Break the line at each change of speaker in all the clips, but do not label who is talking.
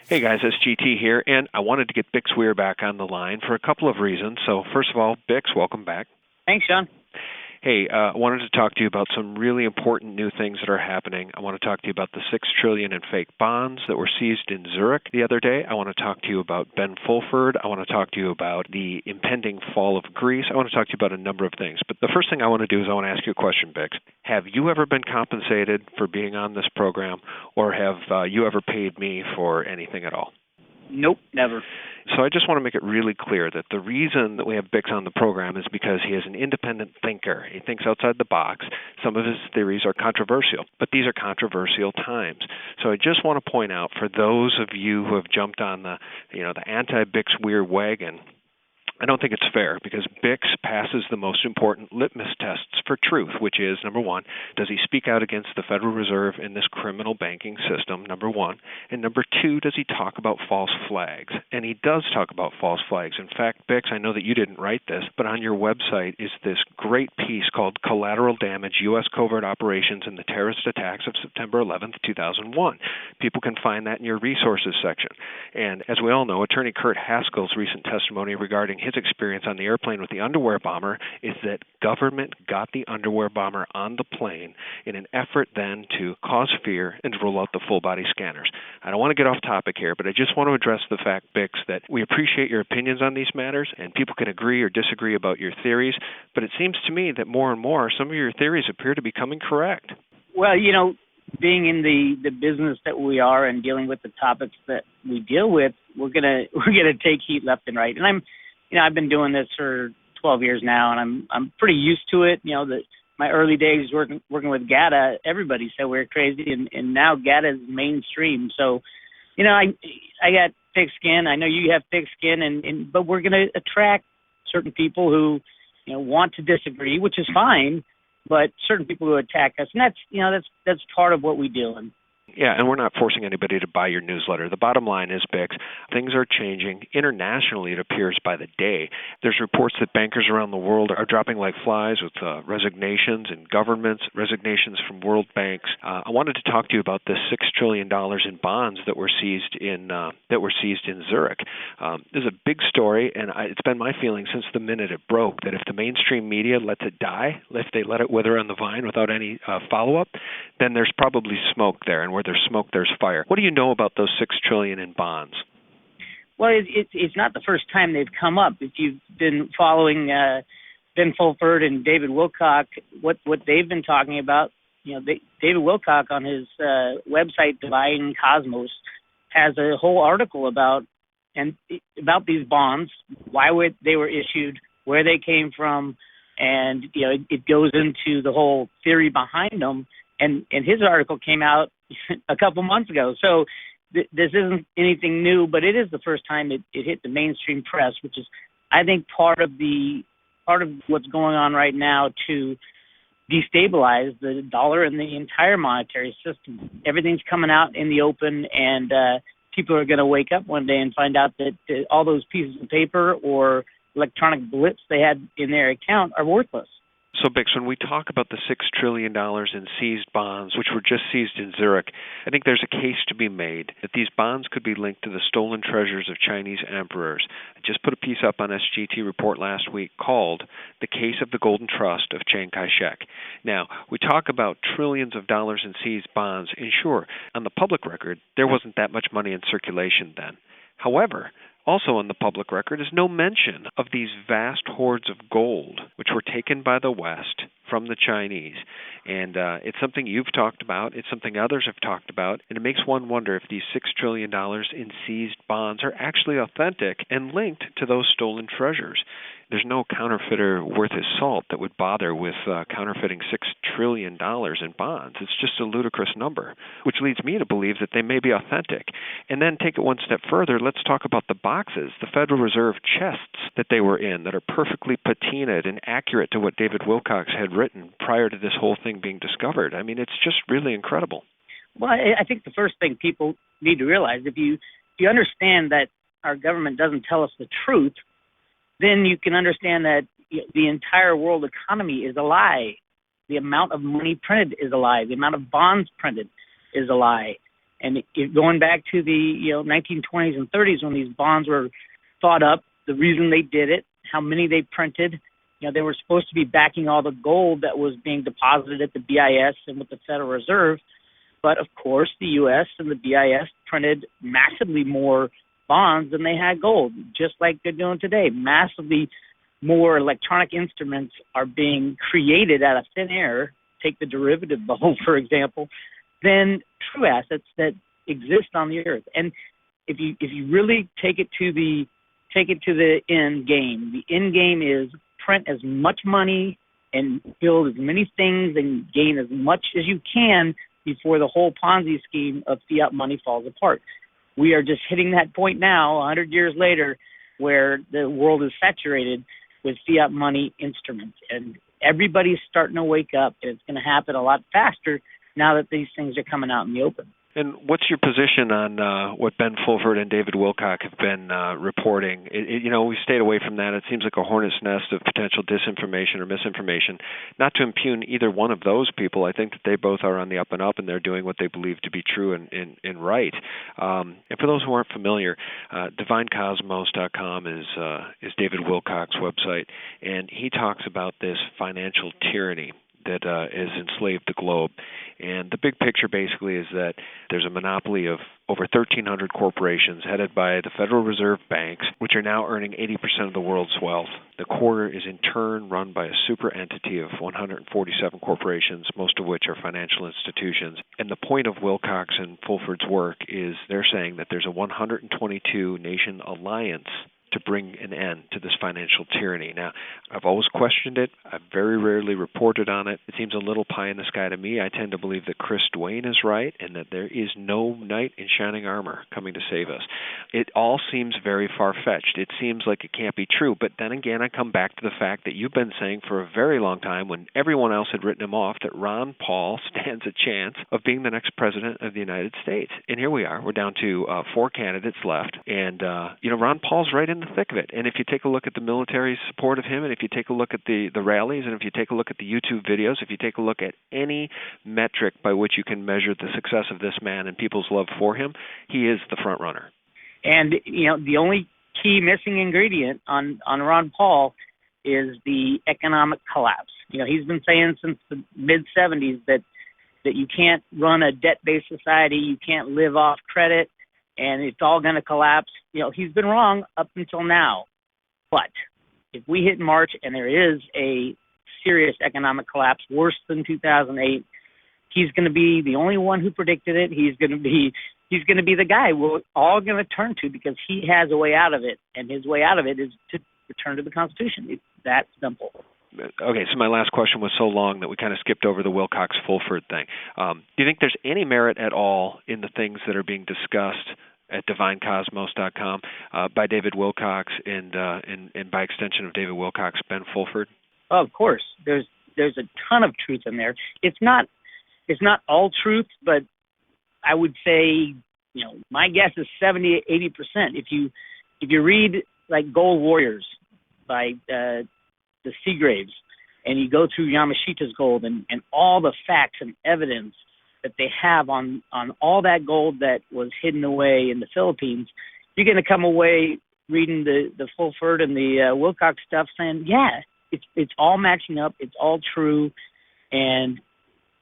Hey guys, it's GT here, and I wanted to get Bix Weir back on the line for a couple of reasons. So first of all, Bix, welcome back.
Thanks, Sean.
Hey, I wanted to talk to you about some really important new things that are happening. I want to talk to you about the $6 trillion in fake bonds that were seized in Zurich the other day. I want to talk to you about Ben Fulford. I want to talk to you about the impending fall of Greece. I want to talk to you about a number of things. But the first thing I want to do is I want to ask you a question, Bix. Have you ever been compensated for being on this program, or have you ever paid me for anything at all?
Nope, never.
So I just want to make it really clear that the reason that we have Bix on the program is because he is an independent thinker. He thinks outside the box. Some of his theories are controversial, but these are controversial times. So I just want to point out, for those of you who have jumped on the anti-Bix Weir wagon, I don't think it's fair, because Bix passes the most important litmus tests for truth, which is, number one, does he speak out against the Federal Reserve in this criminal banking system, number one, and number two, does he talk about false flags? And he does talk about false flags. In fact, Bix, I know that you didn't write this, but on your website is this great piece called Collateral Damage, U.S. Covert Operations and the Terrorist Attacks of September 11th, 2001. People can find that in your resources section. And as we all know, Attorney Kurt Haskell's recent testimony regarding his experience on the airplane with the underwear bomber is that government got the underwear bomber on the plane in an effort then to cause fear and to roll out the full-body scanners. I don't want to get off topic here, but I just want to address the fact, Bix, that we appreciate your opinions on these matters, and people can agree or disagree about your theories, but it seems to me that more and more some of your theories appear to be coming correct.
Well, being in the business that we are and dealing with the topics that we deal with, we're gonna take heat left and right. And I've been doing this for 12 years now, and I'm pretty used to it. My early days working with GATA, everybody said we were crazy, and now GATA is mainstream. So, I got thick skin. I know you have thick skin, but we're going to attract certain people who, want to disagree, which is fine, but certain people who attack us, and that's part of what we deal in.
Yeah, and we're not forcing anybody to buy your newsletter. The bottom line is, Bix, things are changing. Internationally, it appears by the day. There's reports that bankers around the world are dropping like flies with resignations in governments, resignations from world banks. I wanted to talk to you about this $6 trillion in bonds that were seized in Zurich. This is a big story, and it's been my feeling since the minute it broke that if the mainstream media lets it die, if they let it wither on the vine without any follow-up, then there's probably smoke there, and where there's smoke, there's fire. What do you know about those $6 trillion in bonds?
Well, it's not the first time they've come up. If you've been following Ben Fulford and David Wilcock, what they've been talking about, David Wilcock on his website, Divine Cosmos, has a whole article about these bonds, why they were issued, where they came from, and it goes into the whole theory behind them. And his article came out a couple months ago. So this isn't anything new, but it is the first time it hit the mainstream press, which is, I think, part of what's going on right now to destabilize the dollar and the entire monetary system. Everything's coming out in the open, and people are going to wake up one day and find out that all those pieces of paper or electronic blips they had in their account are worthless.
So, Bix, when we talk about the $6 trillion in seized bonds, which were just seized in Zurich, I think there's a case to be made that these bonds could be linked to the stolen treasures of Chinese emperors. I just put a piece up on SGT Report last week called The Case of the Golden Trust of Chiang Kai-shek. Now, we talk about trillions of dollars in seized bonds, and sure, on the public record, there wasn't that much money in circulation then. However, also on the public record is no mention of these vast hoards of gold, which were taken by the West from the Chinese. And it's something you've talked about. It's something others have talked about. And it makes one wonder if these $6 trillion in seized bonds are actually authentic and linked to those stolen treasures. There's no counterfeiter worth his salt that would bother with counterfeiting $6 trillion in bonds. It's just a ludicrous number, which leads me to believe that they may be authentic. And then take it one step further, let's talk about the boxes, the Federal Reserve chests that they were in that are perfectly patinaed and accurate to what David Wilcock had written prior to this whole thing being discovered. I mean, it's just really incredible.
Well, I think the first thing people need to realize, if you understand that our government doesn't tell us the truth, then you can understand that the entire world economy is a lie. The amount of money printed is a lie. The amount of bonds printed is a lie. And going back to the 1920s and 30s when these bonds were thought up, the reason they did it, how many they printed, they were supposed to be backing all the gold that was being deposited at the BIS and with the Federal Reserve. But, of course, the U.S. and the BIS printed massively more bonds than they had gold, just like they're doing today. Massively more electronic instruments are being created out of thin air, take the derivative gold, for example, than true assets that exist on the earth. And if you really take it to the end game, the end game is print as much money and build as many things and gain as much as you can before the whole Ponzi scheme of fiat money falls apart. We are just hitting that point now, 100 years later, where the world is saturated with fiat money instruments. And everybody's starting to wake up, and it's going to happen a lot faster now that these things are coming out in the open.
And what's your position on what Ben Fulford and David Wilcock have been reporting? We stayed away from that. It seems like a hornet's nest of potential disinformation or misinformation. Not to impugn either one of those people. I think that they both are on the up and up, and they're doing what they believe to be true and right. And for those who aren't familiar, divinecosmos.com is David Wilcock's website, and he talks about this financial tyranny that has enslaved the globe. And the big picture basically is that there's a monopoly of over 1,300 corporations headed by the Federal Reserve banks, which are now earning 80% of the world's wealth. The core is in turn run by a super entity of 147 corporations, most of which are financial institutions. And the point of Wilcock's and Fulford's work is they're saying that there's a 122-nation alliance to bring an end to this financial tyranny. Now, I've always questioned it. I've very rarely reported on it. It seems a little pie in the sky to me. I tend to believe that Chris Duane is right and that there is no knight in shining armor coming to save us. It all seems very far-fetched. It seems like it can't be true. But then again, I come back to the fact that you've been saying for a very long time, when everyone else had written him off, that Ron Paul stands a chance of being the next president of the United States. And here we are. We're down to 4 candidates left. And, Ron Paul's right in the thick of it. And if you take a look at the military support of him, and if you take a look at the rallies, and if you take a look at the YouTube videos, if you take a look at any metric by which you can measure the success of this man and people's love for him, he is the front runner. And,
the only key missing ingredient on Ron Paul is the economic collapse. He's been saying since the mid-'70s that you can't run a debt-based society, you can't live off credit, and it's all going to collapse. He's been wrong up until now. But if we hit March and there is a serious economic collapse, worse than 2008, he's going to be the only one who predicted it. He's going to be the guy we're all going to turn to because he has a way out of it, and his way out of it is to return to the Constitution. It's that simple.
Okay, so my last question was so long that we kind of skipped over the Wilcox-Fulford thing. Do you think there's any merit at all in the things that are being discussed at divinecosmos.com by David Wilcock and by extension of David Wilcock's Ben Fulford?
Oh, of course. There's a ton of truth in there. It's not all truth, but I would say, my guess is 70, 80%. If you read like Gold Warriors by the Seagraves, and you go through Yamashita's gold and all the facts and evidence that they have on all that gold that was hidden away in the Philippines, you're going to come away reading the Fulford and the Wilcock stuff saying, yeah, it's all matching up, it's all true, and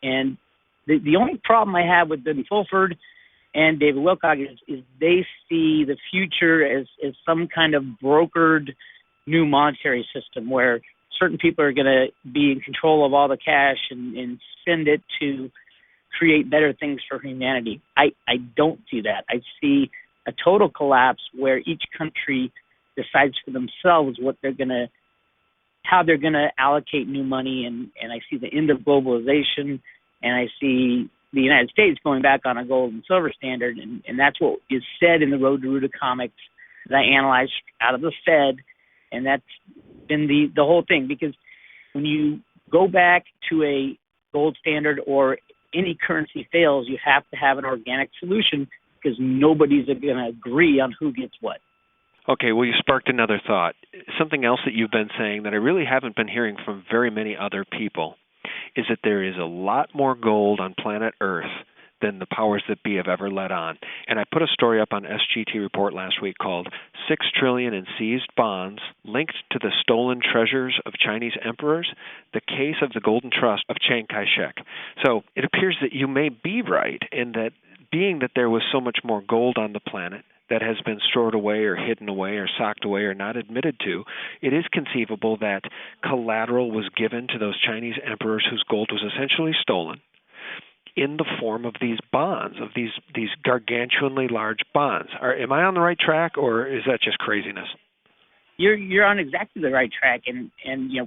the only problem I have with Ben Fulford and David Wilcock is they see the future as some kind of brokered new monetary system where certain people are going to be in control of all the cash and spend it to create better things for humanity. I don't see that. I see a total collapse where each country decides for themselves how they're going to allocate new money, and I see the end of globalization, and I see the United States going back on a gold and silver standard, and that's what is said in the Road to Ruta comics that I analyzed out of the Fed, and that's been the whole thing. Because when you go back to a gold standard or any currency fails, you have to have an organic solution because nobody's going to agree on who gets what.
Okay, well, you sparked another thought. Something else that you've been saying that I really haven't been hearing from very many other people is that there is a lot more gold on planet Earth than the powers that be have ever let on. And I put a story up on SGT Report last week called $6 trillion in Seized Bonds Linked to the Stolen Treasures of Chinese Emperors, the Case of the Golden Trust of Chiang Kai-shek. So it appears that you may be right in that being that there was so much more gold on the planet that has been stored away or hidden away or socked away or not admitted to, it is conceivable that collateral was given to those Chinese emperors whose gold was essentially stolen in the form of these bonds, of these gargantuanly large bonds. Am I on the right track, or is that just craziness?
You're on exactly the right track, and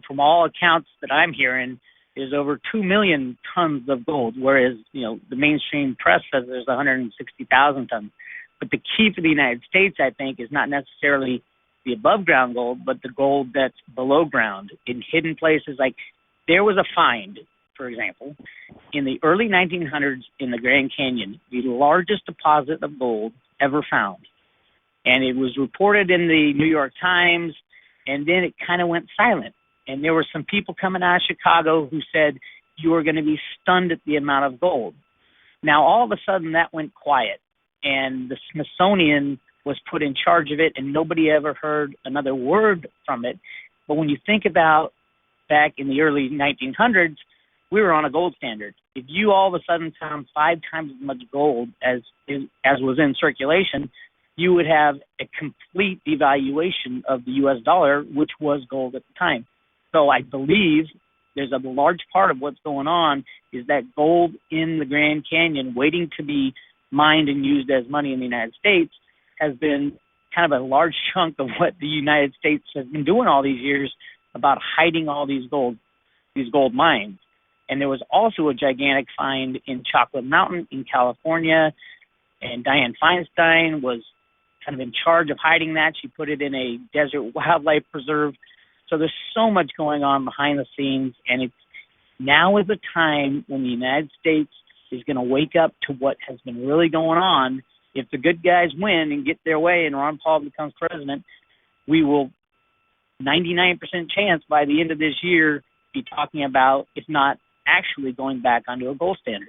from all accounts that I'm hearing, there's over 2 million tons of gold, whereas the mainstream press says there's 160,000 tons. But the key for the United States, I think, is not necessarily the above-ground gold, but the gold that's below ground in hidden places. Like there was a find, for example, in the early 1900s in the Grand Canyon, the largest deposit of gold ever found. And it was reported in the New York Times, and then it kind of went silent. And there were some people coming out of Chicago who said, you are going to be stunned at the amount of gold. Now, all of a sudden, that went quiet. And the Smithsonian was put in charge of it, and nobody ever heard another word from it. But when you think about back in the early 1900s, we were on a gold standard. If you all of a sudden found 5 times as much gold as was in circulation, you would have a complete devaluation of the U.S. dollar, which was gold at the time. So I believe there's a large part of what's going on is that gold in the Grand Canyon waiting to be mined and used as money in the United States has been kind of a large chunk of what the United States has been doing all these years about hiding all these gold mines. And there was also a gigantic find in Chocolate Mountain in California, and Dianne Feinstein was kind of in charge of hiding that. She put it in a desert wildlife preserve. So there's so much going on behind the scenes, and now is the time when the United States is going to wake up to what has been really going on. If the good guys win and get their way and Ron Paul becomes president, we will 99% chance by the end of this year be talking about, if not actually going back onto a gold standard.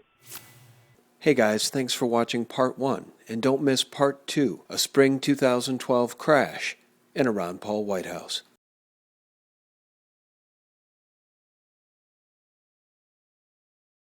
Hey guys, thanks for watching Part 1, and don't miss Part 2, a Spring 2012 Crash in a Ron Paul White House.